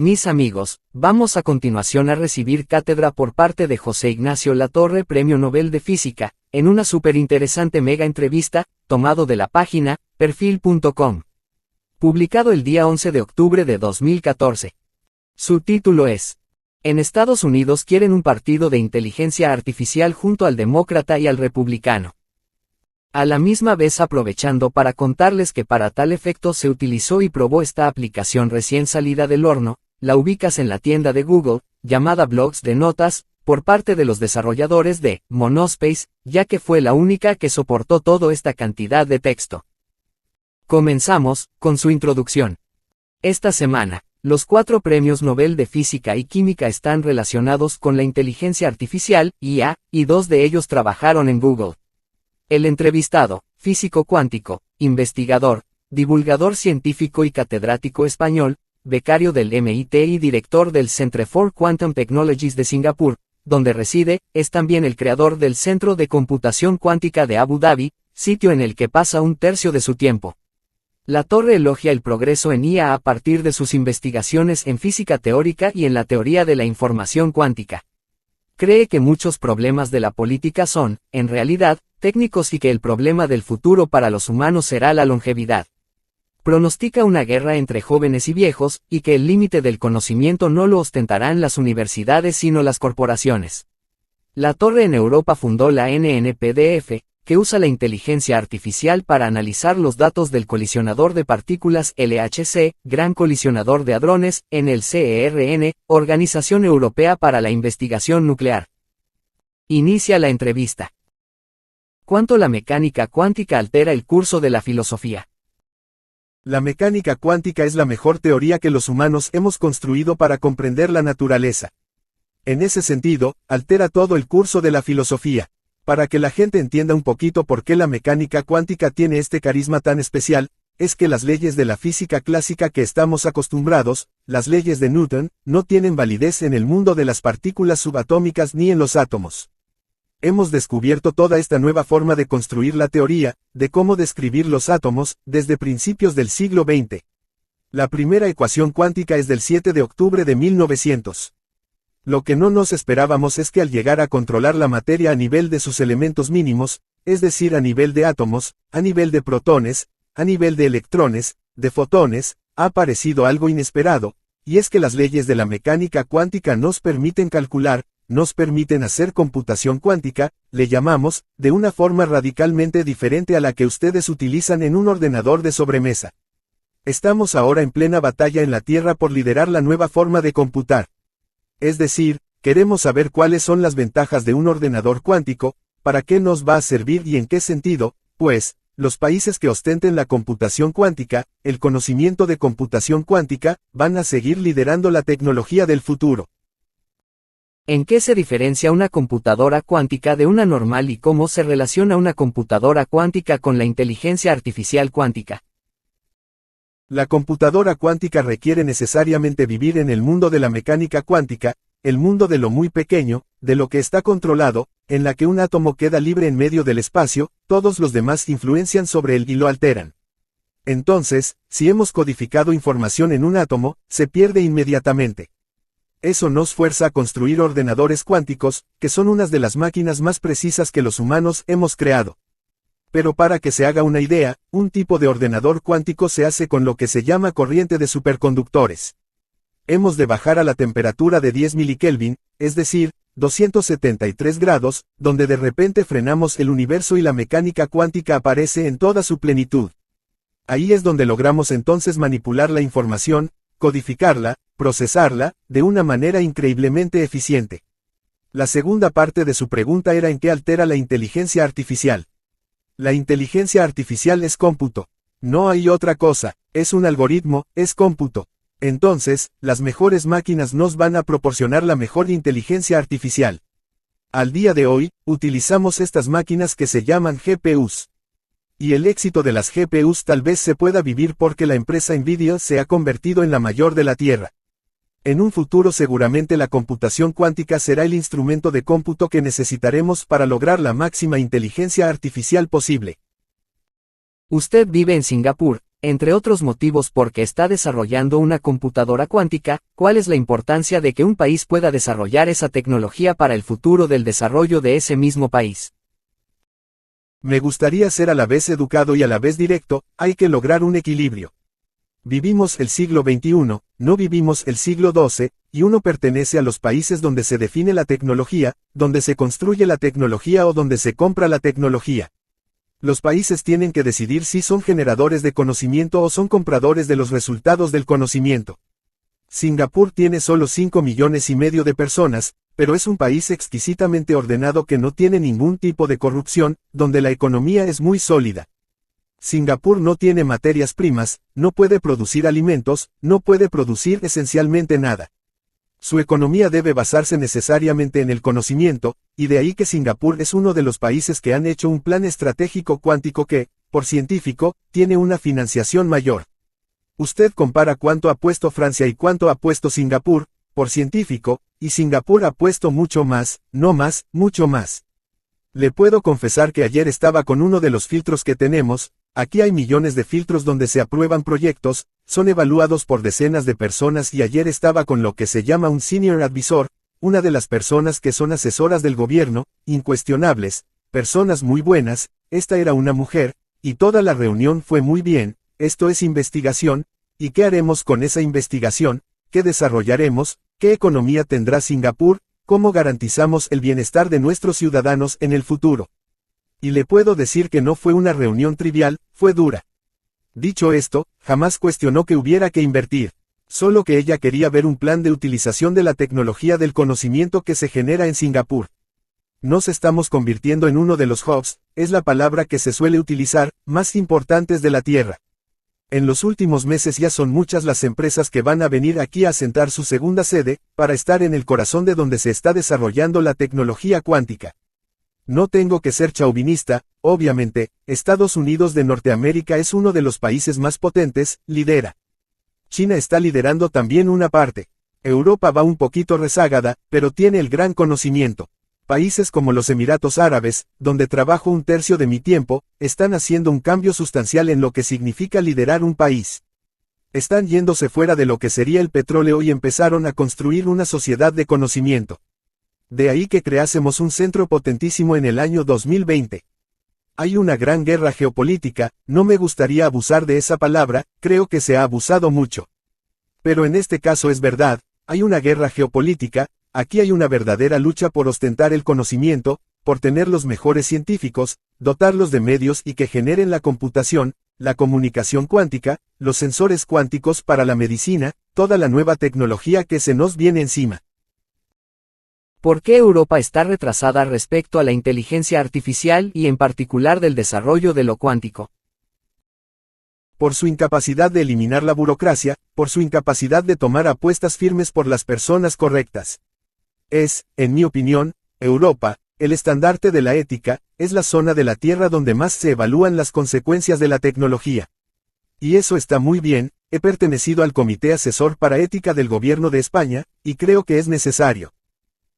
Mis amigos, vamos a continuación a recibir cátedra por parte de José Ignacio Latorre, Premio Nobel de Física, en una súper interesante mega entrevista, tomado de la página, perfil.com. Publicado el día 11 de octubre de 2014. Su título es: En Estados Unidos quieren un partido de inteligencia artificial junto al demócrata y al republicano. A la misma vez aprovechando para contarles que para tal efecto se utilizó y probó esta aplicación recién salida del horno, la ubicas en la tienda de Google, llamada Blogs de Notas, por parte de los desarrolladores de Monospace, ya que fue la única que soportó toda esta cantidad de texto. Comenzamos con su introducción. Esta semana, los 4 premios Nobel de Física y Química están relacionados con la inteligencia artificial, IA, y 2 de ellos trabajaron en Google. El entrevistado, físico cuántico, investigador, divulgador científico y catedrático español, becario del MIT y director del Centre for Quantum Technologies de Singapur, donde reside, es también el creador del Centro de Computación Cuántica de Abu Dhabi, sitio en el que pasa un tercio de su tiempo. Latorre elogia el progreso en IA a partir de sus investigaciones en física teórica y en la teoría de la información cuántica. Cree que muchos problemas de la política son, en realidad, técnicos y que el problema del futuro para los humanos será la longevidad. Pronostica una guerra entre jóvenes y viejos, y que el límite del conocimiento no lo ostentarán las universidades sino las corporaciones. Latorre en Europa fundó la NNPDF, que usa la inteligencia artificial para analizar los datos del colisionador de partículas LHC, Gran Colisionador de Hadrones, en el CERN, Organización Europea para la Investigación Nuclear. Inicia la entrevista. ¿Cuánto la mecánica cuántica altera el curso de la filosofía? La mecánica cuántica es la mejor teoría que los humanos hemos construido para comprender la naturaleza. En ese sentido, altera todo el curso de la filosofía. Para que la gente entienda un poquito por qué la mecánica cuántica tiene este carisma tan especial, es que las leyes de la física clásica que estamos acostumbrados, las leyes de Newton, no tienen validez en el mundo de las partículas subatómicas ni en los átomos. Hemos descubierto toda esta nueva forma de construir la teoría, de cómo describir los átomos, desde principios del siglo XX. La primera ecuación cuántica es del 7 de octubre de 1900. Lo que no nos esperábamos es que al llegar a controlar la materia a nivel de sus elementos mínimos, es decir a nivel de átomos, a nivel de protones, a nivel de electrones, de fotones, ha aparecido algo inesperado, y es que las leyes de la mecánica cuántica nos permiten calcular, nos permiten hacer computación cuántica, le llamamos, de una forma radicalmente diferente a la que ustedes utilizan en un ordenador de sobremesa. Estamos ahora en plena batalla en la Tierra por liderar la nueva forma de computar. Es decir, queremos saber cuáles son las ventajas de un ordenador cuántico, para qué nos va a servir y en qué sentido, pues, los países que ostenten la computación cuántica, el conocimiento de computación cuántica, van a seguir liderando la tecnología del futuro. ¿En qué se diferencia una computadora cuántica de una normal y cómo se relaciona una computadora cuántica con la inteligencia artificial cuántica? La computadora cuántica requiere necesariamente vivir en el mundo de la mecánica cuántica, el mundo de lo muy pequeño, de lo que está controlado, en la que un átomo queda libre en medio del espacio, todos los demás influencian sobre él y lo alteran. Entonces, si hemos codificado información en un átomo, se pierde inmediatamente. Eso nos fuerza a construir ordenadores cuánticos, que son unas de las máquinas más precisas que los humanos hemos creado. Pero para que se haga una idea, un tipo de ordenador cuántico se hace con lo que se llama corriente de superconductores. Hemos de bajar a la temperatura de 10 milikelvin, es decir, 273 grados, donde de repente frenamos el universo y la mecánica cuántica aparece en toda su plenitud. Ahí es donde logramos entonces manipular la información, codificarla, procesarla, de una manera increíblemente eficiente. La segunda parte de su pregunta era en qué altera la inteligencia artificial. La inteligencia artificial es cómputo. No hay otra cosa, es un algoritmo, es cómputo. Entonces, las mejores máquinas nos van a proporcionar la mejor inteligencia artificial. Al día de hoy, utilizamos estas máquinas que se llaman GPUs. Y el éxito de las GPUs tal vez se pueda vivir porque la empresa Nvidia se ha convertido en la mayor de la Tierra. En un futuro seguramente la computación cuántica será el instrumento de cómputo que necesitaremos para lograr la máxima inteligencia artificial posible. Usted vive en Singapur, Entre otros motivos porque está desarrollando una computadora cuántica, ¿cuál es la importancia de que un país pueda desarrollar esa tecnología para el futuro del desarrollo de ese mismo país? Me gustaría ser a la vez educado y a la vez directo, hay que lograr un equilibrio. Vivimos el siglo XXI, no vivimos el siglo XII, y uno pertenece a los países donde se define la tecnología, donde se construye la tecnología o donde se compra la tecnología. Los países tienen que decidir si son generadores de conocimiento o son compradores de los resultados del conocimiento. Singapur tiene solo 5,5 millones de personas, pero es un país exquisitamente ordenado que no tiene ningún tipo de corrupción, donde la economía es muy sólida. Singapur no tiene materias primas, no puede producir alimentos, no puede producir esencialmente nada. Su economía debe basarse necesariamente en el conocimiento, y de ahí que Singapur es uno de los países que han hecho un plan estratégico cuántico que, por científico, tiene una financiación mayor. Usted compara cuánto ha puesto Francia y cuánto ha puesto Singapur, por científico, y Singapur ha puesto mucho más, no más, mucho más. Le puedo confesar que ayer estaba con uno de los filtros que tenemos. Aquí hay millones de filtros donde se aprueban proyectos, son evaluados por decenas de personas y ayer estaba con lo que se llama un senior advisor, una de las personas que son asesoras del gobierno, incuestionables, personas muy buenas, esta era una mujer, y toda la reunión fue muy bien, esto es investigación, ¿y qué haremos con esa investigación? ¿Qué desarrollaremos? ¿Qué economía tendrá Singapur? ¿Cómo garantizamos el bienestar de nuestros ciudadanos en el futuro? Y le puedo decir que no fue una reunión trivial, fue dura. Dicho esto, jamás cuestionó que hubiera que invertir. Solo que ella quería ver un plan de utilización de la tecnología del conocimiento que se genera en Singapur. Nos estamos convirtiendo en uno de los hubs, es la palabra que se suele utilizar, más importantes de la Tierra. En los últimos meses ya son muchas las empresas que van a venir aquí a asentar su segunda sede, para estar en el corazón de donde se está desarrollando la tecnología cuántica. No tengo que ser chauvinista, obviamente, Estados Unidos de Norteamérica es uno de los países más potentes, lidera. China está liderando también una parte. Europa va un poquito rezagada, pero tiene el gran conocimiento. Países como los Emiratos Árabes, donde trabajo un tercio de mi tiempo, están haciendo un cambio sustancial en lo que significa liderar un país. Están yéndose fuera de lo que sería el petróleo y empezaron a construir una sociedad de conocimiento. De ahí que creásemos un centro potentísimo en el año 2020. Hay una gran guerra geopolítica, no me gustaría abusar de esa palabra, creo que se ha abusado mucho. Pero en este caso es verdad, hay una guerra geopolítica, aquí hay una verdadera lucha por ostentar el conocimiento, por tener los mejores científicos, dotarlos de medios y que generen la computación, la comunicación cuántica, los sensores cuánticos para la medicina, toda la nueva tecnología que se nos viene encima. ¿Por qué Europa está retrasada respecto a la inteligencia artificial y en particular del desarrollo de lo cuántico? Por su incapacidad de eliminar la burocracia, por su incapacidad de tomar apuestas firmes por las personas correctas. Es, en mi opinión, Europa, el estandarte de la ética, es la zona de la Tierra donde más se evalúan las consecuencias de la tecnología. Y eso está muy bien, he pertenecido al Comité Asesor para Ética del Gobierno de España, y creo que es necesario.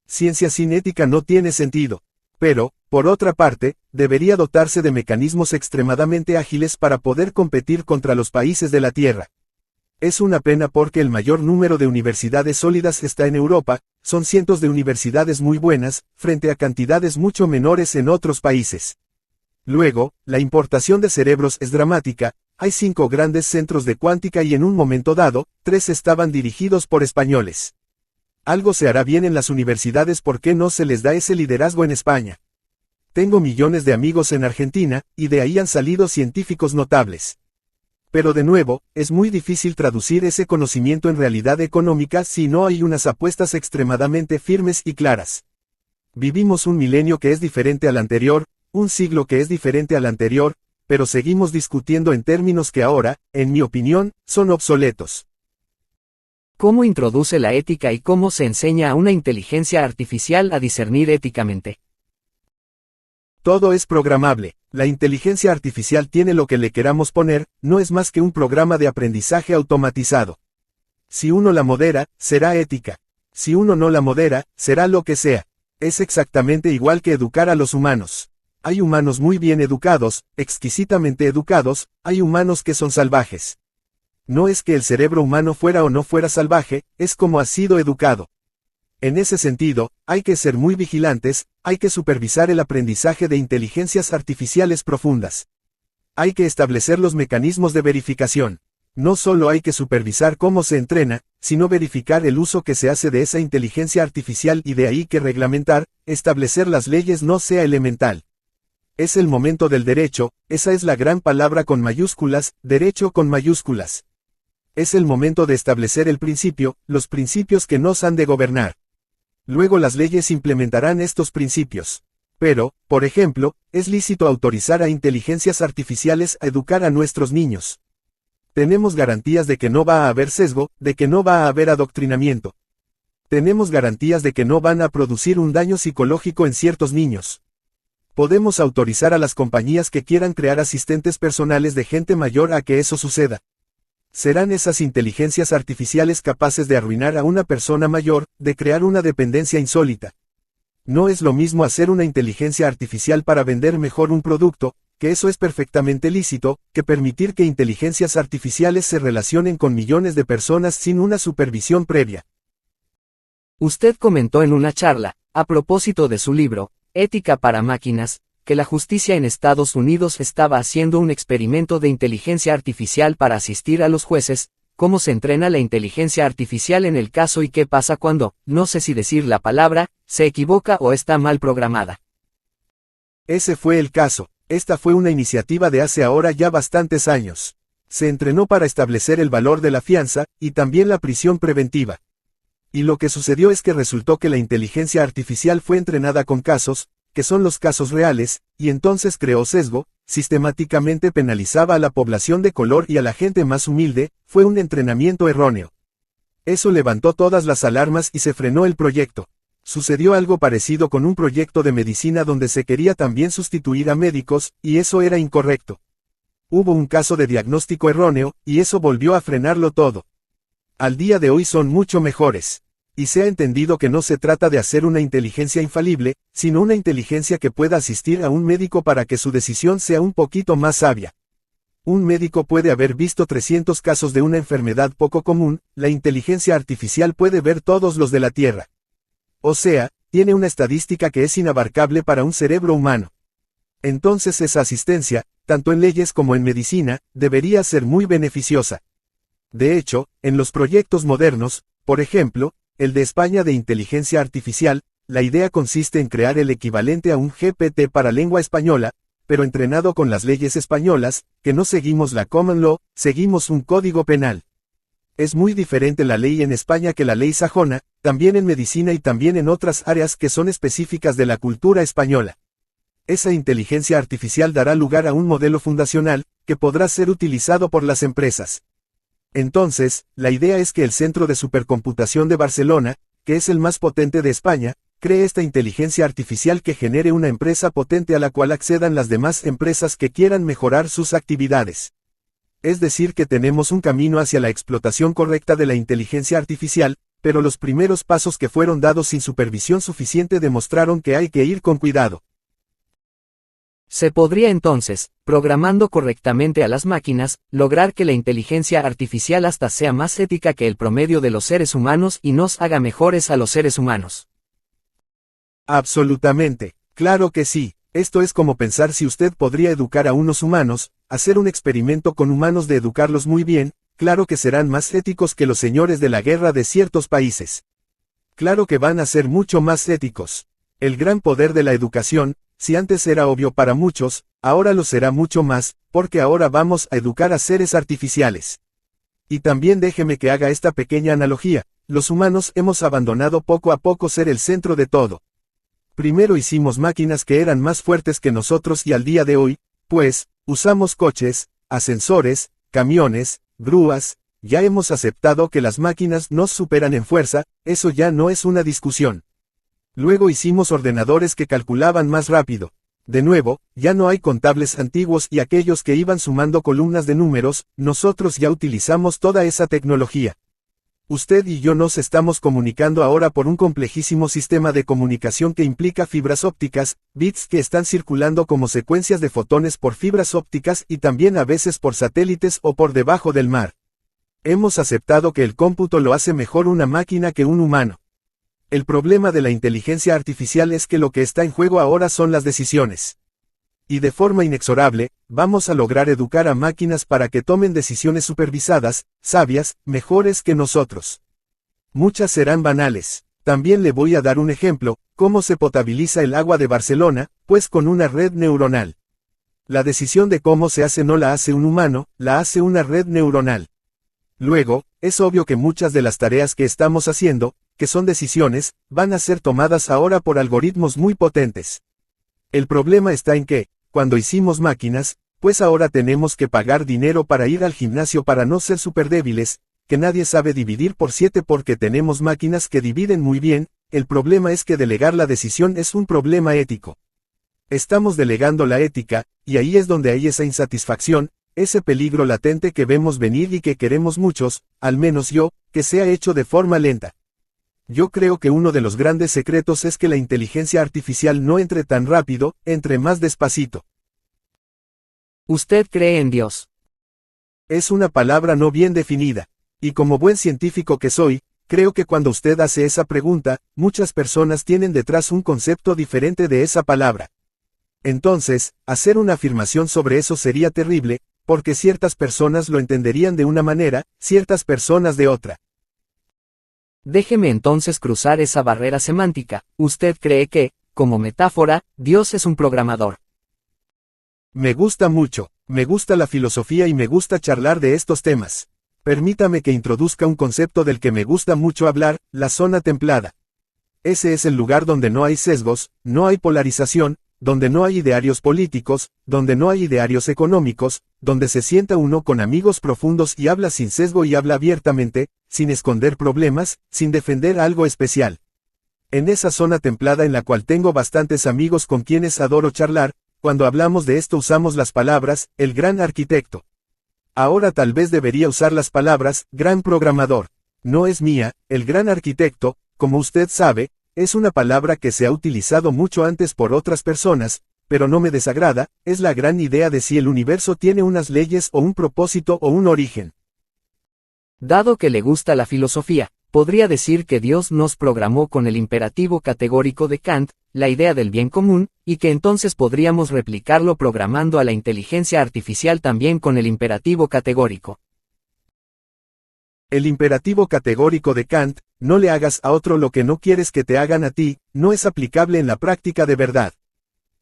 Ciencia sin ética no tiene sentido. Pero, por otra parte, debería dotarse de mecanismos extremadamente ágiles para poder competir contra los países de la Tierra. Es una pena porque el mayor número de universidades sólidas está en Europa, son cientos de universidades muy buenas, frente a cantidades mucho menores en otros países. Luego, la importación de cerebros es dramática, hay 5 grandes centros de cuántica y en un momento dado, 3 estaban dirigidos por españoles. Algo se hará bien en las universidades, ¿por qué no se les da ese liderazgo en España? Tengo millones de amigos en Argentina, y de ahí han salido científicos notables. Pero de nuevo, es muy difícil traducir ese conocimiento en realidad económica si no hay unas apuestas extremadamente firmes y claras. Vivimos un milenio que es diferente al anterior, un siglo que es diferente al anterior, pero seguimos discutiendo en términos que ahora, en mi opinión, son obsoletos. ¿Cómo introduce la ética y cómo se enseña a una inteligencia artificial a discernir éticamente? Todo es programable. La inteligencia artificial tiene lo que le queramos poner, no es más que un programa de aprendizaje automatizado. Si uno la modera, será ética. Si uno no la modera, será lo que sea. Es exactamente igual que educar a los humanos. Hay humanos muy bien educados, exquisitamente educados, hay humanos que son salvajes. No es que el cerebro humano fuera o no fuera salvaje, es como ha sido educado. En ese sentido, hay que ser muy vigilantes, hay que supervisar el aprendizaje de inteligencias artificiales profundas. Hay que establecer los mecanismos de verificación. No solo hay que supervisar cómo se entrena, sino verificar el uso que se hace de esa inteligencia artificial y de ahí que reglamentar, establecer las leyes no sea elemental. Es el momento del derecho, esa es la gran palabra con mayúsculas, derecho con mayúsculas. Es el momento de establecer el principio, los principios que nos han de gobernar. Luego las leyes implementarán estos principios. Pero, por ejemplo, es lícito autorizar a inteligencias artificiales a educar a nuestros niños. Tenemos garantías de que no va a haber sesgo, de que no va a haber adoctrinamiento. Tenemos garantías de que no van a producir un daño psicológico en ciertos niños. Podemos autorizar a las compañías que quieran crear asistentes personales de gente mayor a que eso suceda. ¿Serán esas inteligencias artificiales capaces de arruinar a una persona mayor, de crear una dependencia insólita? No es lo mismo hacer una inteligencia artificial para vender mejor un producto, que eso es perfectamente lícito, que permitir que inteligencias artificiales se relacionen con millones de personas sin una supervisión previa. Usted comentó en una charla, a propósito de su libro, Ética para máquinas, que la justicia en Estados Unidos estaba haciendo un experimento de inteligencia artificial para asistir a los jueces. ¿Cómo se entrena la inteligencia artificial en el caso y qué pasa cuando, no sé si decir la palabra, se equivoca o está mal programada? Ese fue el caso. Esta fue una iniciativa de hace ahora ya bastantes años. Se entrenó para establecer el valor de la fianza, y también la prisión preventiva. Y lo que sucedió es que resultó que la inteligencia artificial fue entrenada con casos, que son los casos reales, y entonces creó sesgo, sistemáticamente penalizaba a la población de color y a la gente más humilde, fue un entrenamiento erróneo. Eso levantó todas las alarmas y se frenó el proyecto. Sucedió algo parecido con un proyecto de medicina donde se quería también sustituir a médicos, y eso era incorrecto. Hubo un caso de diagnóstico erróneo, y eso volvió a frenarlo todo. Al día de hoy son mucho mejores. Y se ha entendido que no se trata de hacer una inteligencia infalible, sino una inteligencia que pueda asistir a un médico para que su decisión sea un poquito más sabia. Un médico puede haber visto 300 casos de una enfermedad poco común, la inteligencia artificial puede ver todos los de la Tierra. O sea, tiene una estadística que es inabarcable para un cerebro humano. Entonces esa asistencia, tanto en leyes como en medicina, debería ser muy beneficiosa. De hecho, en los proyectos modernos, por ejemplo, el de España de inteligencia artificial, la idea consiste en crear el equivalente a un GPT para lengua española, pero entrenado con las leyes españolas, que no seguimos la common law, seguimos un código penal. Es muy diferente la ley en España que la ley sajona, también en medicina y también en otras áreas que son específicas de la cultura española. Esa inteligencia artificial dará lugar a un modelo fundacional, que podrá ser utilizado por las empresas. Entonces, la idea es que el Centro de Supercomputación de Barcelona, que es el más potente de España, cree esta inteligencia artificial que genere una empresa potente a la cual accedan las demás empresas que quieran mejorar sus actividades. Es decir que tenemos un camino hacia la explotación correcta de la inteligencia artificial, pero los primeros pasos que fueron dados sin supervisión suficiente demostraron que hay que ir con cuidado. Se podría entonces, programando correctamente a las máquinas, lograr que la inteligencia artificial hasta sea más ética que el promedio de los seres humanos y nos haga mejores a los seres humanos. Absolutamente, claro que sí. Esto es como pensar si usted podría educar a unos humanos, hacer un experimento con humanos de educarlos muy bien, claro que serán más éticos que los señores de la guerra de ciertos países. Claro que van a ser mucho más éticos. El gran poder de la educación, si antes era obvio para muchos, ahora lo será mucho más, porque ahora vamos a educar a seres artificiales. Y también déjeme que haga esta pequeña analogía, los humanos hemos abandonado poco a poco ser el centro de todo. Primero hicimos máquinas que eran más fuertes que nosotros y al día de hoy, pues, usamos coches, ascensores, camiones, grúas, ya hemos aceptado que las máquinas nos superan en fuerza, eso ya no es una discusión. Luego hicimos ordenadores que calculaban más rápido. De nuevo, ya no hay contables antiguos y aquellos que iban sumando columnas de números, nosotros ya utilizamos toda esa tecnología. Usted y yo nos estamos comunicando ahora por un complejísimo sistema de comunicación que implica fibras ópticas, bits que están circulando como secuencias de fotones por fibras ópticas y también a veces por satélites o por debajo del mar. Hemos aceptado que el cómputo lo hace mejor una máquina que un humano. El problema de la inteligencia artificial es que lo que está en juego ahora son las decisiones. Y de forma inexorable, vamos a lograr educar a máquinas para que tomen decisiones supervisadas, sabias, mejores que nosotros. Muchas serán banales. También le voy a dar un ejemplo, cómo se potabiliza el agua de Barcelona, pues con una red neuronal. La decisión de cómo se hace no la hace un humano, la hace una red neuronal. Luego, es obvio que muchas de las tareas que estamos haciendo, que son decisiones, van a ser tomadas ahora por algoritmos muy potentes. El problema está en que, cuando hicimos máquinas, pues ahora tenemos que pagar dinero para ir al gimnasio para no ser superdébiles, que nadie sabe dividir por 7 porque tenemos máquinas que dividen muy bien. El problema es que delegar la decisión es un problema ético. Estamos delegando la ética, y ahí es donde hay esa insatisfacción, ese peligro latente que vemos venir y que queremos muchos, al menos yo, que sea hecho de forma lenta. Yo creo que uno de los grandes secretos es que la inteligencia artificial no entre tan rápido, entre más despacito. ¿Usted cree en Dios? Es una palabra no bien definida. Y como buen científico que soy, creo que cuando usted hace esa pregunta, muchas personas tienen detrás un concepto diferente de esa palabra. Entonces, hacer una afirmación sobre eso sería terrible, porque ciertas personas lo entenderían de una manera, ciertas personas de otra. Déjeme entonces cruzar esa barrera semántica. ¿Usted cree que, como metáfora, Dios es un programador? Me gusta mucho, me gusta la filosofía y me gusta charlar de estos temas. Permítame que introduzca un concepto del que me gusta mucho hablar, la zona templada. Ese es el lugar donde no hay sesgos, no hay polarización, donde no hay idearios políticos, donde no hay idearios económicos, donde se sienta uno con amigos profundos y habla sin sesgo y habla abiertamente, sin esconder problemas, sin defender algo especial. En esa zona templada en la cual tengo bastantes amigos con quienes adoro charlar, cuando hablamos de esto usamos las palabras, el gran arquitecto. Ahora tal vez debería usar las palabras, gran programador. No es mía, el gran arquitecto, como usted sabe, es una palabra que se ha utilizado mucho antes por otras personas, pero no me desagrada, es la gran idea de si el universo tiene unas leyes o un propósito o un origen. Dado que le gusta la filosofía, podría decir que Dios nos programó con el imperativo categórico de Kant, la idea del bien común, y que entonces podríamos replicarlo programando a la inteligencia artificial también con el imperativo categórico. El imperativo categórico de Kant, no le hagas a otro lo que no quieres que te hagan a ti, no es aplicable en la práctica de verdad.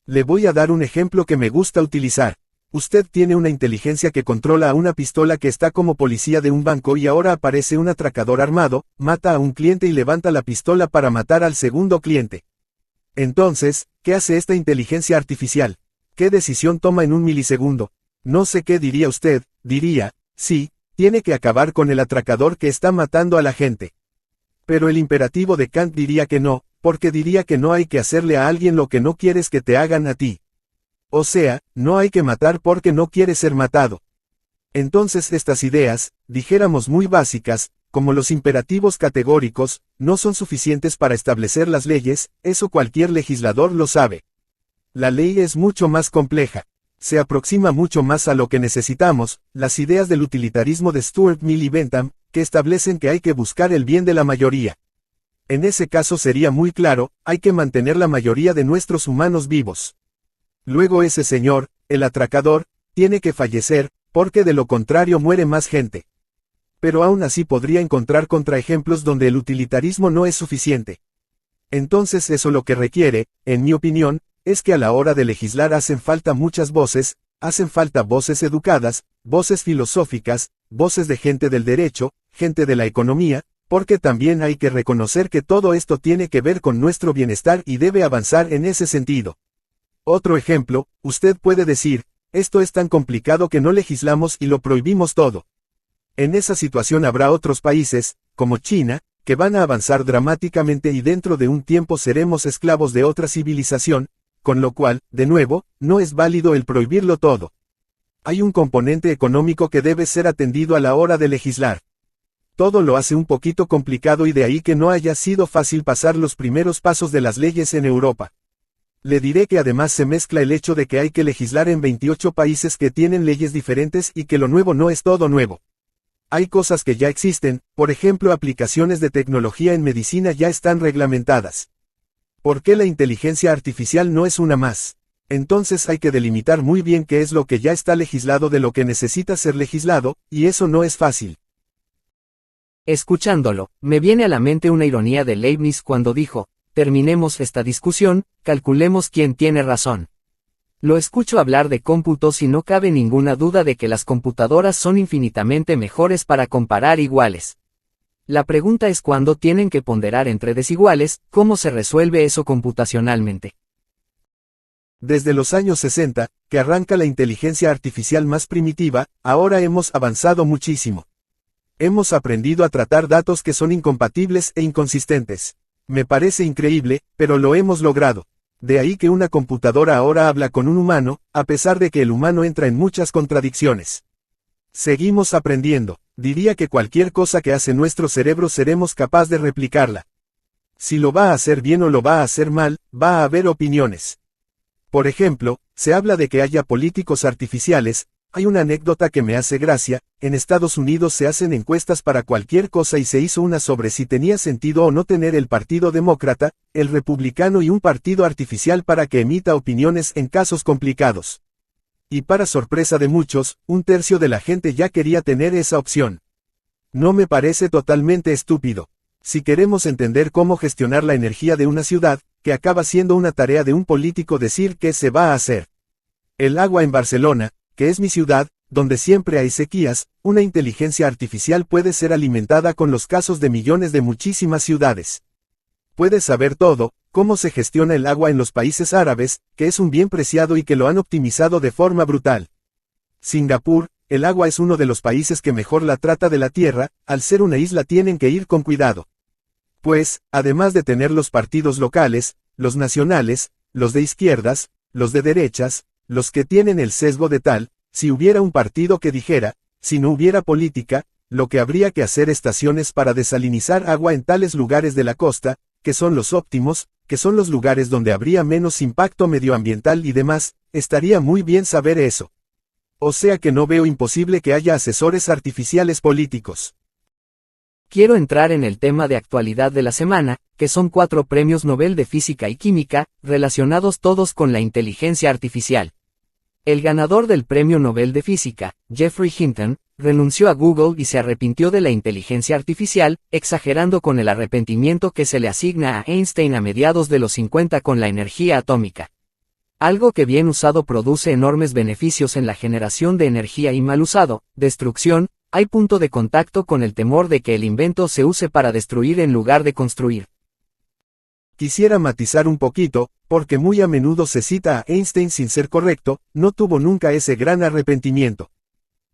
Le voy a dar un ejemplo que me gusta utilizar. Usted tiene una inteligencia que controla a una pistola que está como policía de un banco y ahora aparece un atracador armado, mata a un cliente y levanta la pistola para matar al segundo cliente. Entonces, ¿qué hace esta inteligencia artificial? ¿Qué decisión toma en un milisegundo? No sé qué diría usted, diría, sí, tiene que acabar con el atracador que está matando a la gente. Pero el imperativo de Kant diría que no, porque diría que no hay que hacerle a alguien lo que no quieres que te hagan a ti. O sea, no hay que matar porque no quieres ser matado. Entonces estas ideas, dijéramos muy básicas, como los imperativos categóricos, no son suficientes para establecer las leyes, eso cualquier legislador lo sabe. La ley es mucho más compleja. Se aproxima mucho más a lo que necesitamos, las ideas del utilitarismo de Stuart Mill y Bentham, que establecen que hay que buscar el bien de la mayoría. En ese caso sería muy claro, hay que mantener la mayoría de nuestros humanos vivos. Luego ese señor, el atracador, tiene que fallecer, porque de lo contrario muere más gente. Pero aún así podría encontrar contraejemplos donde el utilitarismo no es suficiente. Entonces eso lo que requiere, en mi opinión, es que a la hora de legislar hacen falta muchas voces, hacen falta voces educadas, voces filosóficas, voces de gente del derecho, gente de la economía, porque también hay que reconocer que todo esto tiene que ver con nuestro bienestar y debe avanzar en ese sentido. Otro ejemplo, usted puede decir, esto es tan complicado que no legislamos y lo prohibimos todo. En esa situación habrá otros países, como China, que van a avanzar dramáticamente y dentro de un tiempo seremos esclavos de otra civilización, con lo cual, de nuevo, no es válido el prohibirlo todo. Hay un componente económico que debe ser atendido a la hora de legislar. todo lo hace un poquito complicado y de ahí que no haya sido fácil pasar los primeros pasos de las leyes en Europa. Le diré que además se mezcla el hecho de que hay que legislar en 28 países que tienen leyes diferentes y que lo nuevo no es todo nuevo. Hay cosas que ya existen, por ejemplo aplicaciones de tecnología en medicina ya están reglamentadas. ¿Por qué la inteligencia artificial no es una más? Entonces hay que delimitar muy bien qué es lo que ya está legislado de lo que necesita ser legislado, y eso no es fácil. Escuchándolo, me viene a la mente una ironía de Leibniz cuando dijo, terminemos esta discusión, calculemos quién tiene razón. Lo escucho hablar de cómputos y no cabe ninguna duda de que las computadoras son infinitamente mejores para comparar iguales. La pregunta es cuándo tienen que ponderar entre desiguales, ¿cómo se resuelve eso computacionalmente? Desde los años 60, que arranca la inteligencia artificial más primitiva, ahora hemos avanzado muchísimo. Hemos aprendido a tratar datos que son incompatibles e inconsistentes. Me parece increíble, pero lo hemos logrado. De ahí que una computadora ahora habla con un humano, a pesar de que el humano entra en muchas contradicciones. Seguimos aprendiendo. Diría que cualquier cosa que hace nuestro cerebro seremos capaces de replicarla. Si lo va a hacer bien o lo va a hacer mal, va a haber opiniones. Por ejemplo, se habla de que haya políticos artificiales. Hay una anécdota que me hace gracia, en Estados Unidos se hacen encuestas para cualquier cosa y se hizo una sobre si tenía sentido o no tener el Partido Demócrata, el Republicano y un partido artificial para que emita opiniones en casos complicados. Y para sorpresa de muchos, un tercio de la gente ya quería tener esa opción. No me parece totalmente estúpido. Si queremos entender cómo gestionar la energía de una ciudad, que acaba siendo una tarea de un político decir qué se va a hacer. El agua en Barcelona, que es mi ciudad, donde siempre hay sequías, una inteligencia artificial puede ser alimentada con los casos de millones de muchísimas ciudades. Puede saber todo, cómo se gestiona el agua en los países árabes, que es un bien preciado y que lo han optimizado de forma brutal. Singapur, el agua es uno de los países que mejor la trata de la tierra, al ser una isla tienen que ir con cuidado. Pues, además de tener los partidos locales, los nacionales, los de izquierdas, los de derechas, los que tienen el sesgo de tal, si hubiera un partido que dijera, si no hubiera política, lo que habría que hacer estaciones para desalinizar agua en tales lugares de la costa, que son los óptimos, que son los lugares donde habría menos impacto medioambiental y demás, estaría muy bien saber eso. O sea que no veo imposible que haya asesores artificiales políticos. Quiero entrar en el tema de actualidad de la semana, que son 4 premios Nobel de Física y Química, relacionados todos con la inteligencia artificial. El ganador del Premio Nobel de Física, Geoffrey Hinton, renunció a Google y se arrepintió de la inteligencia artificial, exagerando con el arrepentimiento que se le asigna a Einstein a mediados de los 50 con la energía atómica. Algo que bien usado produce enormes beneficios en la generación de energía y mal usado, destrucción, hay punto de contacto con el temor de que el invento se use para destruir en lugar de construir. Quisiera matizar un poquito, porque muy a menudo se cita a Einstein sin ser correcto, no tuvo nunca ese gran arrepentimiento.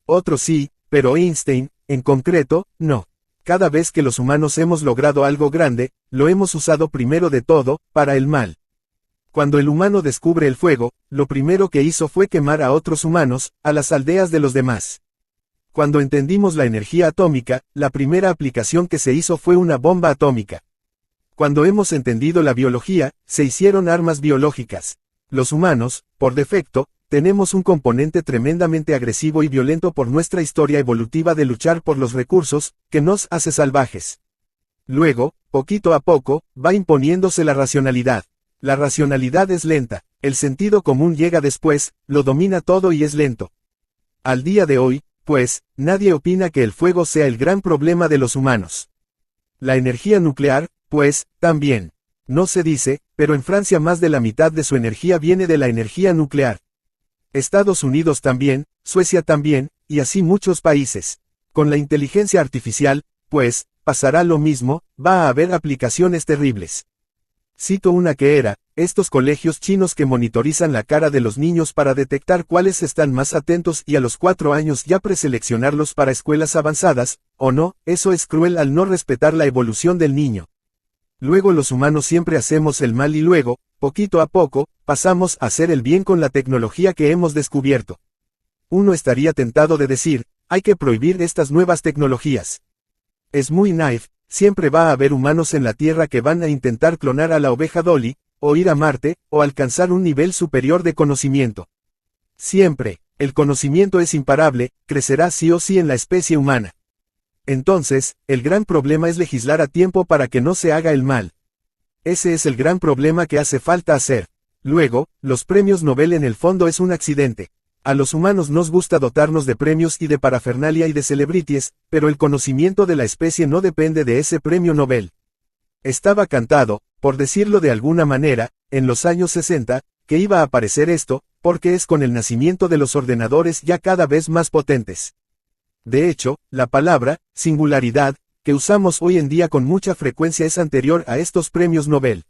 Otros sí, pero Einstein, en concreto, no. Cada vez que los humanos hemos logrado algo grande, lo hemos usado primero de todo, para el mal. Cuando el humano descubre el fuego, lo primero que hizo fue quemar a otros humanos, a las aldeas de los demás. Cuando entendimos la energía atómica, la primera aplicación que se hizo fue una bomba atómica. Cuando hemos entendido la biología, se hicieron armas biológicas. Los humanos, por defecto, tenemos un componente tremendamente agresivo y violento por nuestra historia evolutiva de luchar por los recursos, que nos hace salvajes. Luego, poquito a poco, va imponiéndose la racionalidad. La racionalidad es lenta, el sentido común llega después, lo domina todo y es lento. Al día de hoy, pues, nadie opina que el fuego sea el gran problema de los humanos. La energía nuclear, pues, también. No se dice, pero en Francia más de la mitad de su energía viene de la energía nuclear. Estados Unidos también, Suecia también, y así muchos países. Con la inteligencia artificial, pues, pasará lo mismo, va a haber aplicaciones terribles. Cito una que era, estos colegios chinos que monitorizan la cara de los niños para detectar cuáles están más atentos y a los 4 años ya preseleccionarlos para escuelas avanzadas, o no, eso es cruel al no respetar la evolución del niño. Luego los humanos siempre hacemos el mal y luego, poquito a poco, pasamos a hacer el bien con la tecnología que hemos descubierto. Uno estaría tentado de decir, hay que prohibir estas nuevas tecnologías. Es muy naif, siempre va a haber humanos en la Tierra que van a intentar clonar a la oveja Dolly, o ir a Marte, o alcanzar un nivel superior de conocimiento. Siempre, el conocimiento es imparable, crecerá sí o sí en la especie humana. Entonces, el gran problema es legislar a tiempo para que no se haga el mal. Ese es el gran problema que hace falta hacer. Luego, los premios Nobel en el fondo es un accidente. A los humanos nos gusta dotarnos de premios y de parafernalia y de celebrities, pero el conocimiento de la especie no depende de ese premio Nobel. Estaba cantado, por decirlo de alguna manera, en los años 60, que iba a aparecer esto, porque es con el nacimiento de los ordenadores ya cada vez más potentes. De hecho, la palabra, singularidad, que usamos hoy en día con mucha frecuencia es anterior a estos premios Nobel.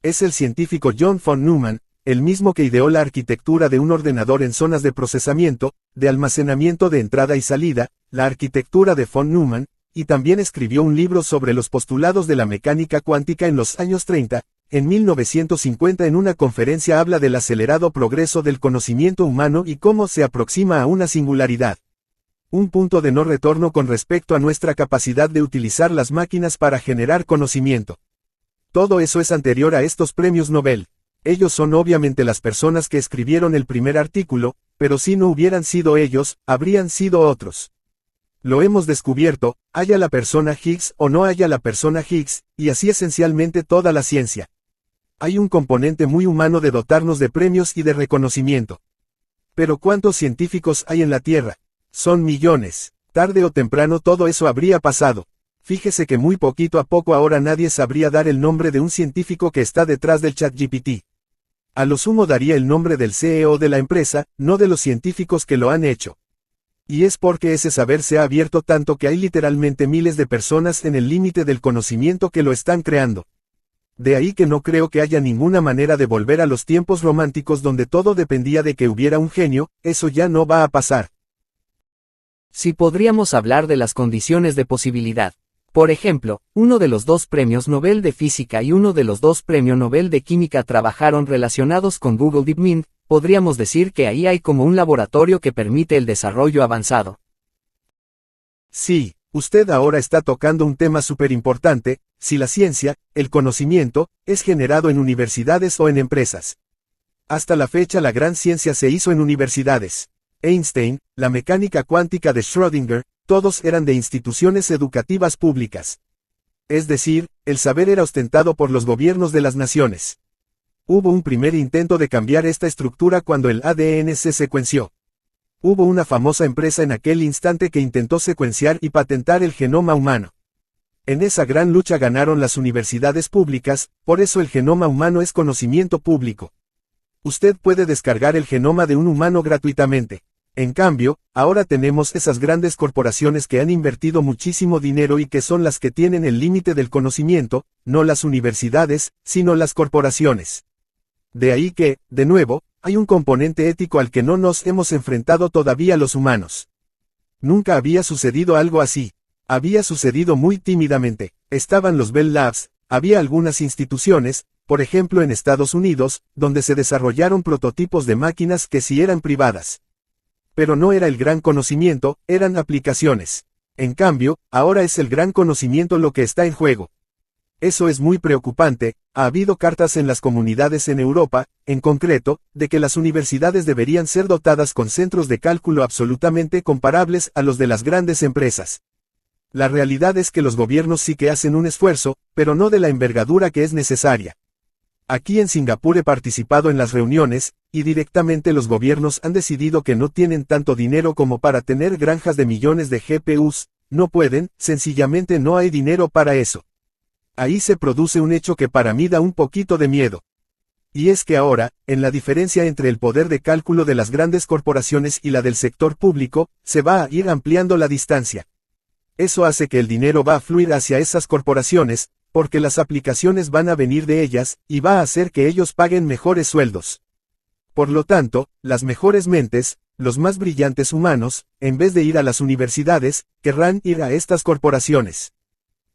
Es el científico John von Neumann, el mismo que ideó la arquitectura de un ordenador en zonas de procesamiento, de almacenamiento de entrada y salida, la arquitectura de von Neumann, y también escribió un libro sobre los postulados de la mecánica cuántica en los años 30, en 1950 en una conferencia habla del acelerado progreso del conocimiento humano y cómo se aproxima a una singularidad. Un punto de no retorno con respecto a nuestra capacidad de utilizar las máquinas para generar conocimiento. Todo eso es anterior a estos premios Nobel. Ellos son obviamente las personas que escribieron el primer artículo, pero si no hubieran sido ellos, habrían sido otros. Lo hemos descubierto, haya la persona Higgs o no haya la persona Higgs, y así esencialmente toda la ciencia. Hay un componente muy humano de dotarnos de premios y de reconocimiento. Pero ¿cuántos científicos hay en la Tierra? Son millones. Tarde o temprano todo eso habría pasado. Fíjese que muy poquito a poco ahora nadie sabría dar el nombre de un científico que está detrás del ChatGPT. A lo sumo daría el nombre del CEO de la empresa, no de los científicos que lo han hecho. Y es porque ese saber se ha abierto tanto que hay literalmente miles de personas en el límite del conocimiento que lo están creando. De ahí que no creo que haya ninguna manera de volver a los tiempos románticos donde todo dependía de que hubiera un genio, eso ya no va a pasar. Sí podríamos hablar de las condiciones de posibilidad. Por ejemplo, uno de los dos premios Nobel de Física y uno de los dos premios Nobel de Química trabajaron relacionados con Google DeepMind, podríamos decir que ahí hay como un laboratorio que permite el desarrollo avanzado. Sí, usted ahora está tocando un tema súper importante, si la ciencia, el conocimiento, es generado en universidades o en empresas. Hasta la fecha la gran ciencia se hizo en universidades. Einstein, la mecánica cuántica de Schrödinger, todos eran de instituciones educativas públicas. Es decir, el saber era ostentado por los gobiernos de las naciones. Hubo un primer intento de cambiar esta estructura cuando el ADN se secuenció. Hubo una famosa empresa en aquel instante que intentó secuenciar y patentar el genoma humano. En esa gran lucha ganaron las universidades públicas, por eso el genoma humano es conocimiento público. Usted puede descargar el genoma de un humano gratuitamente. En cambio, ahora tenemos esas grandes corporaciones que han invertido muchísimo dinero y que son las que tienen el límite del conocimiento, no las universidades, sino las corporaciones. De ahí que, de nuevo, hay un componente ético al que no nos hemos enfrentado todavía los humanos. Nunca había sucedido algo así. Había sucedido muy tímidamente. Estaban los Bell Labs, había algunas instituciones, por ejemplo en Estados Unidos, donde se desarrollaron prototipos de máquinas que sí eran privadas. Pero no era el gran conocimiento, eran aplicaciones. En cambio, ahora es el gran conocimiento lo que está en juego. Eso es muy preocupante. Ha habido cartas en las comunidades en Europa, en concreto, de que las universidades deberían ser dotadas con centros de cálculo absolutamente comparables a los de las grandes empresas. La realidad es que los gobiernos sí que hacen un esfuerzo, pero no de la envergadura que es necesaria. Aquí en Singapur he participado en las reuniones, y directamente los gobiernos han decidido que no tienen tanto dinero como para tener granjas de millones de GPUs, no pueden, sencillamente no hay dinero para eso. Ahí se produce un hecho que para mí da un poquito de miedo. Y es que ahora, en la diferencia entre el poder de cálculo de las grandes corporaciones y la del sector público, se va a ir ampliando la distancia. Eso hace que el dinero va a fluir hacia esas corporaciones, porque las aplicaciones van a venir de ellas, y va a hacer que ellos paguen mejores sueldos. Por lo tanto, las mejores mentes, los más brillantes humanos, en vez de ir a las universidades, querrán ir a estas corporaciones.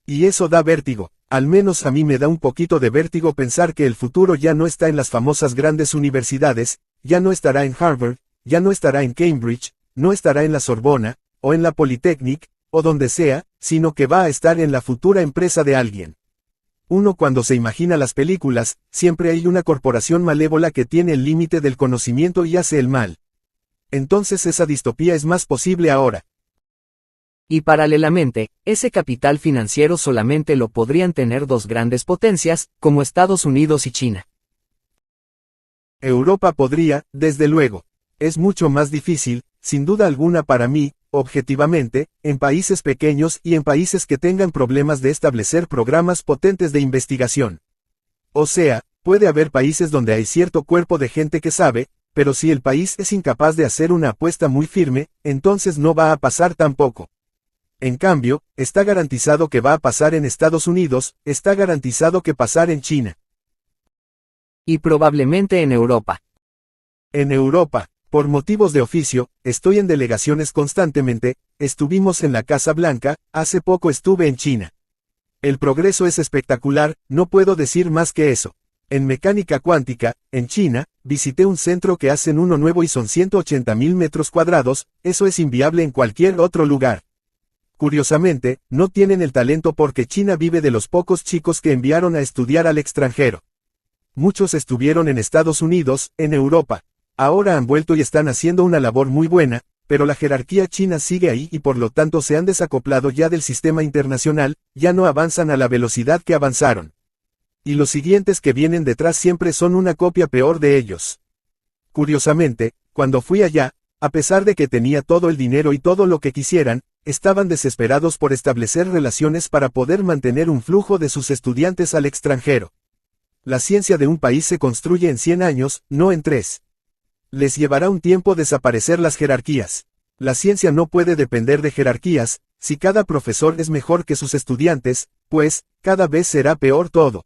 Y eso da vértigo, al menos a mí me da un poquito de vértigo pensar que el futuro ya no está en las famosas grandes universidades, ya no estará en Harvard, ya no estará en Cambridge, no estará en la Sorbona, o en la Polytechnic, o donde sea, sino que va a estar en la futura empresa de alguien. Uno cuando se imagina las películas, siempre hay una corporación malévola que tiene el límite del conocimiento y hace el mal. Entonces esa distopía es más posible ahora. Y paralelamente, ese capital financiero solamente lo podrían tener dos grandes potencias, como Estados Unidos y China. Europa podría, desde luego. Es mucho más difícil, sin duda alguna para mí, objetivamente, en países pequeños y en países que tengan problemas de establecer programas potentes de investigación. O sea, puede haber países donde hay cierto cuerpo de gente que sabe, pero si el país es incapaz de hacer una apuesta muy firme, entonces no va a pasar tampoco. En cambio, está garantizado que va a pasar en Estados Unidos, está garantizado que pasar en China. Y probablemente en Europa. En Europa, por motivos de oficio, estoy en delegaciones constantemente, estuvimos en la Casa Blanca, hace poco estuve en China. El progreso es espectacular, no puedo decir más que eso. En mecánica cuántica, en China, visité un centro que hacen uno nuevo y son 180.000 metros cuadrados, eso es inviable en cualquier otro lugar. Curiosamente, no tienen el talento porque China vive de los pocos chicos que enviaron a estudiar al extranjero. Muchos estuvieron en Estados Unidos, en Europa. Ahora han vuelto y están haciendo una labor muy buena, pero la jerarquía china sigue ahí y por lo tanto se han desacoplado ya del sistema internacional, ya no avanzan a la velocidad que avanzaron. Y los siguientes que vienen detrás siempre son una copia peor de ellos. Curiosamente, cuando fui allá, a pesar de que tenía todo el dinero y todo lo que quisieran, estaban desesperados por establecer relaciones para poder mantener un flujo de sus estudiantes al extranjero. La ciencia de un país se construye en 100 años, no en 3. Les llevará un tiempo desaparecer las jerarquías. La ciencia no puede depender de jerarquías, si cada profesor es mejor que sus estudiantes, pues, cada vez será peor todo.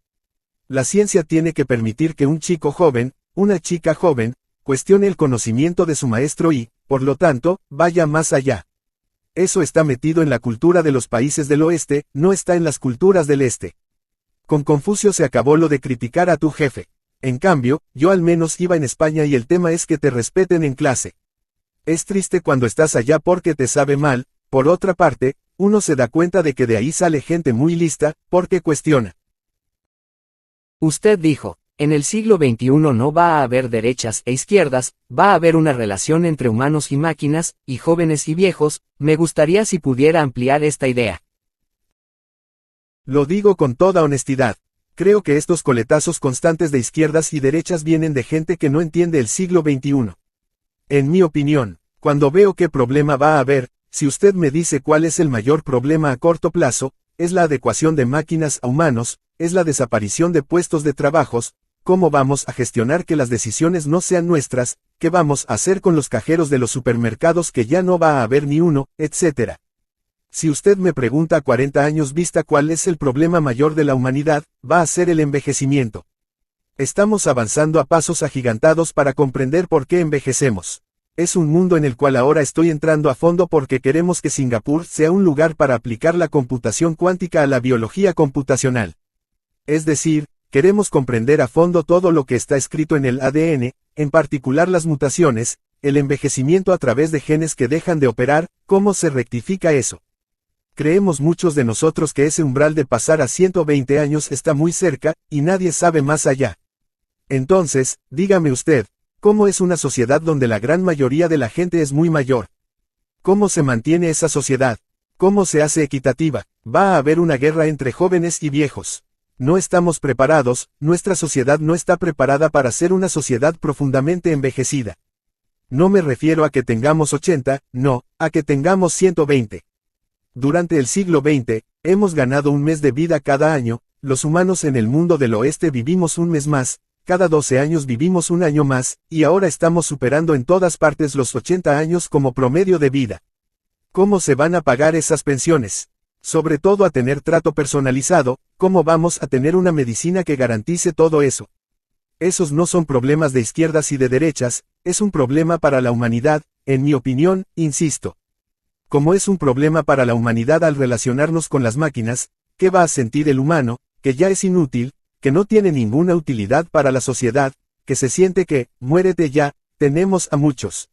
La ciencia tiene que permitir que un chico joven, una chica joven, cuestione el conocimiento de su maestro y, por lo tanto, vaya más allá. Eso está metido en la cultura de los países del oeste, no está en las culturas del este. Con Confucio se acabó lo de criticar a tu jefe. En cambio, yo al menos iba en España y el tema es que te respeten en clase. Es triste cuando estás allá porque te sabe mal, por otra parte, uno se da cuenta de que de ahí sale gente muy lista, porque cuestiona. Usted dijo, en el siglo XXI no va a haber derechas e izquierdas, va a haber una relación entre humanos y máquinas, y jóvenes y viejos, me gustaría si pudiera ampliar esta idea. Lo digo con toda honestidad. Creo que estos coletazos constantes de izquierdas y derechas vienen de gente que no entiende el siglo XXI. En mi opinión, cuando veo qué problema va a haber, si usted me dice cuál es el mayor problema a corto plazo, es la adecuación de máquinas a humanos, es la desaparición de puestos de trabajos, cómo vamos a gestionar que las decisiones no sean nuestras, qué vamos a hacer con los cajeros de los supermercados que ya no va a haber ni uno, etc. Si usted me pregunta a 40 años vista cuál es el problema mayor de la humanidad, va a ser el envejecimiento. Estamos avanzando a pasos agigantados para comprender por qué envejecemos. Es un mundo en el cual ahora estoy entrando a fondo porque queremos que Singapur sea un lugar para aplicar la computación cuántica a la biología computacional. Es decir, queremos comprender a fondo todo lo que está escrito en el ADN, en particular las mutaciones, el envejecimiento a través de genes que dejan de operar, cómo se rectifica eso. Creemos muchos de nosotros que ese umbral de pasar a 120 años está muy cerca, y nadie sabe más allá. Entonces, dígame usted, ¿cómo es una sociedad donde la gran mayoría de la gente es muy mayor? ¿Cómo se mantiene esa sociedad? ¿Cómo se hace equitativa? Va a haber una guerra entre jóvenes y viejos. No estamos preparados, nuestra sociedad no está preparada para ser una sociedad profundamente envejecida. No me refiero a que tengamos 80, no, a que tengamos 120. Durante el siglo XX, hemos ganado un mes de vida cada año, los humanos en el mundo del oeste vivimos un mes más, cada 12 años vivimos un año más, y ahora estamos superando en todas partes los 80 años como promedio de vida. ¿Cómo se van a pagar esas pensiones? Sobre todo a tener trato personalizado, ¿cómo vamos a tener una medicina que garantice todo eso? Esos no son problemas de izquierdas y de derechas, es un problema para la humanidad, en mi opinión, insisto. Como es un problema para la humanidad al relacionarnos con las máquinas, ¿qué va a sentir el humano, que ya es inútil, que no tiene ninguna utilidad para la sociedad, que se siente que, muérete ya, tenemos a muchos?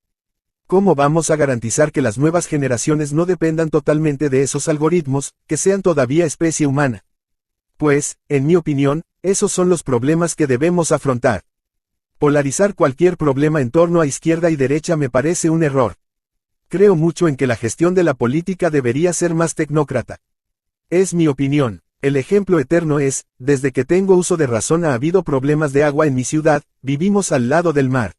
¿Cómo vamos a garantizar que las nuevas generaciones no dependan totalmente de esos algoritmos, que sean todavía especie humana? Pues, en mi opinión, esos son los problemas que debemos afrontar. Polarizar cualquier problema en torno a izquierda y derecha me parece un error. Creo mucho en que la gestión de la política debería ser más tecnócrata. Es mi opinión. El ejemplo eterno es, desde que tengo uso de razón ha habido problemas de agua en mi ciudad, vivimos al lado del mar.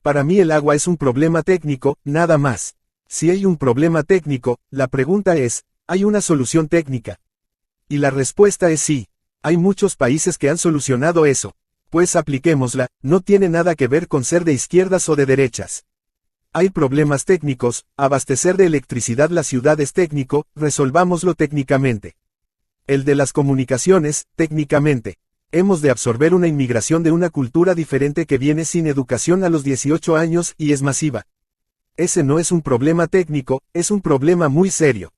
Para mí el agua es un problema técnico, nada más. Si hay un problema técnico, la pregunta es, ¿hay una solución técnica? Y la respuesta es sí. Hay muchos países que han solucionado eso. Pues apliquémosla, no tiene nada que ver con ser de izquierdas o de derechas. Hay problemas técnicos, abastecer de electricidad la ciudad es técnico, resolvámoslo técnicamente. El de las comunicaciones, técnicamente. Hemos de absorber una inmigración de una cultura diferente que viene sin educación a los 18 años y es masiva. Ese no es un problema técnico, es un problema muy serio.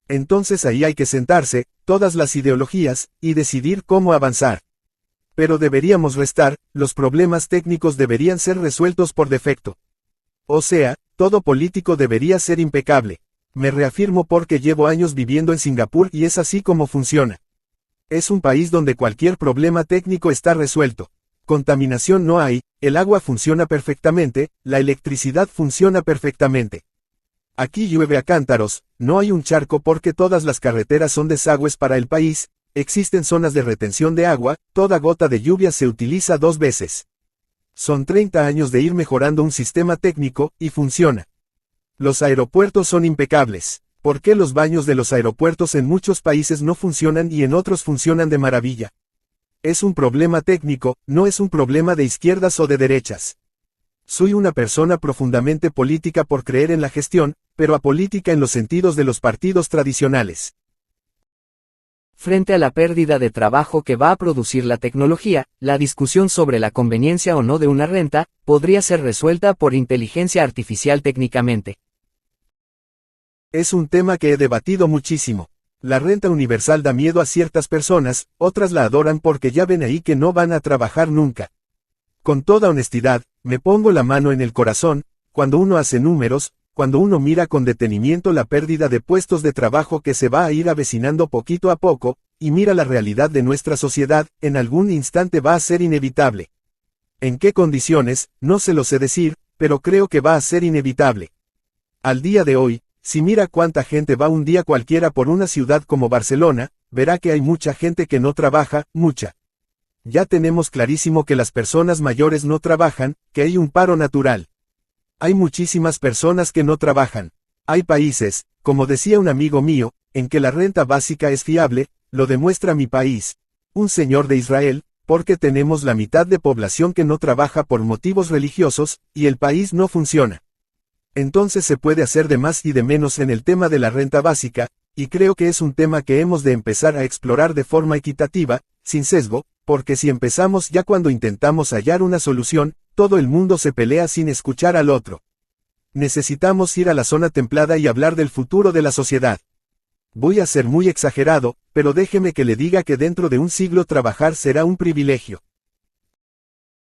Entonces ahí hay que sentarse, todas las ideologías, y decidir cómo avanzar. Pero deberíamos restar, los problemas técnicos deberían ser resueltos por defecto. O sea, todo político debería ser impecable. Me reafirmo porque llevo años viviendo en Singapur y es así como funciona. Es un país donde cualquier problema técnico está resuelto. Contaminación no hay, el agua funciona perfectamente, la electricidad funciona perfectamente. Aquí llueve a cántaros, no hay un charco porque todas las carreteras son desagües para el país, existen zonas de retención de agua, toda gota de lluvia se utiliza 2 veces. Son 30 años de ir mejorando un sistema técnico, y funciona. Los aeropuertos son impecables. ¿Por qué los baños de los aeropuertos en muchos países no funcionan y en otros funcionan de maravilla? Es un problema técnico, no es un problema de izquierdas o de derechas. Soy una persona profundamente política por creer en la gestión, pero apolítica en los sentidos de los partidos tradicionales. Frente a la pérdida de trabajo que va a producir la tecnología, la discusión sobre la conveniencia o no de una renta, podría ser resuelta por inteligencia artificial técnicamente. Es un tema que he debatido muchísimo. La renta universal da miedo a ciertas personas, otras la adoran porque ya ven ahí que no van a trabajar nunca. Con toda honestidad, me pongo la mano en el corazón, cuando uno hace números, cuando uno mira con detenimiento la pérdida de puestos de trabajo que se va a ir avecinando poquito a poco, y mira la realidad de nuestra sociedad, en algún instante va a ser inevitable. ¿En qué condiciones? No se lo sé decir, pero creo que va a ser inevitable. Al día de hoy, si mira cuánta gente va un día cualquiera por una ciudad como Barcelona, verá que hay mucha gente que no trabaja, mucha. Ya tenemos clarísimo que las personas mayores no trabajan, que hay un paro natural. Hay muchísimas personas que no trabajan. Hay países, como decía un amigo mío, en que la renta básica es fiable, lo demuestra mi país, un señor de Israel, porque tenemos la mitad de población que no trabaja por motivos religiosos, y el país no funciona. Entonces se puede hacer de más y de menos en el tema de la renta básica, y creo que es un tema que hemos de empezar a explorar de forma equitativa, sin sesgo, porque si empezamos ya cuando intentamos hallar una solución, todo el mundo se pelea sin escuchar al otro. Necesitamos ir a la zona templada y hablar del futuro de la sociedad. Voy a ser muy exagerado, pero déjeme que le diga que dentro de un siglo trabajar será un privilegio.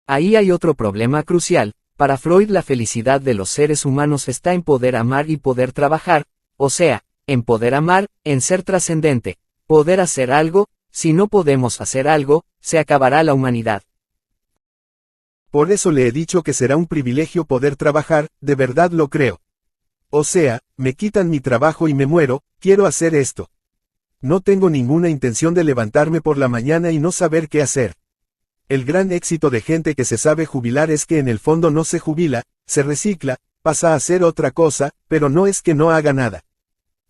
Ahí hay otro problema crucial. Para Freud la felicidad de los seres humanos está en poder amar y poder trabajar, o sea, en poder amar, en ser trascendente, poder hacer algo. Si no podemos hacer algo, se acabará la humanidad. Por eso le he dicho que será un privilegio poder trabajar, de verdad lo creo. O sea, me quitan mi trabajo y me muero, quiero hacer esto. No tengo ninguna intención de levantarme por la mañana y no saber qué hacer. El gran éxito de gente que se sabe jubilar es que en el fondo no se jubila, se recicla, pasa a hacer otra cosa, pero no es que no haga nada.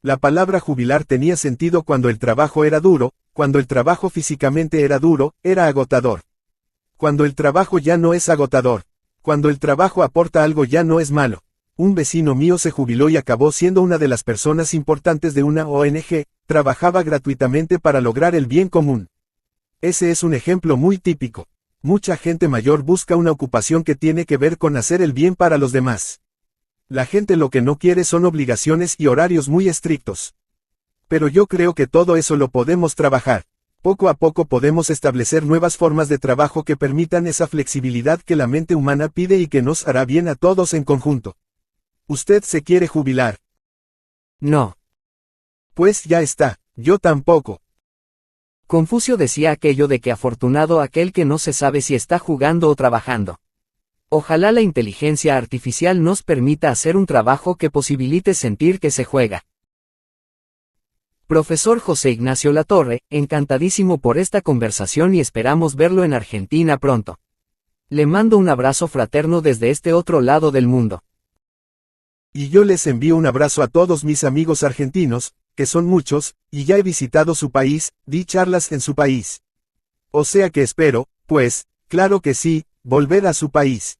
La palabra jubilar tenía sentido cuando el trabajo era duro, cuando el trabajo físicamente era duro, era agotador. Cuando el trabajo ya no es agotador, cuando el trabajo aporta algo ya no es malo. Un vecino mío se jubiló y acabó siendo una de las personas importantes de una ONG, trabajaba gratuitamente para lograr el bien común. Ese es un ejemplo muy típico. Mucha gente mayor busca una ocupación que tiene que ver con hacer el bien para los demás. La gente lo que no quiere son obligaciones y horarios muy estrictos. Pero yo creo que todo eso lo podemos trabajar. Poco a poco podemos establecer nuevas formas de trabajo que permitan esa flexibilidad que la mente humana pide y que nos hará bien a todos en conjunto. Usted se quiere jubilar. No. Pues ya está, yo tampoco. Confucio decía aquello de que afortunado aquel que no se sabe si está jugando o trabajando. Ojalá la inteligencia artificial nos permita hacer un trabajo que posibilite sentir que se juega. Profesor José Ignacio Latorre, encantadísimo por esta conversación y esperamos verlo en Argentina pronto. Le mando un abrazo fraterno desde este otro lado del mundo. Y yo les envío un abrazo a todos mis amigos argentinos, que son muchos, y ya he visitado su país, di charlas en su país. O sea que espero, pues, claro que sí, volver a su país.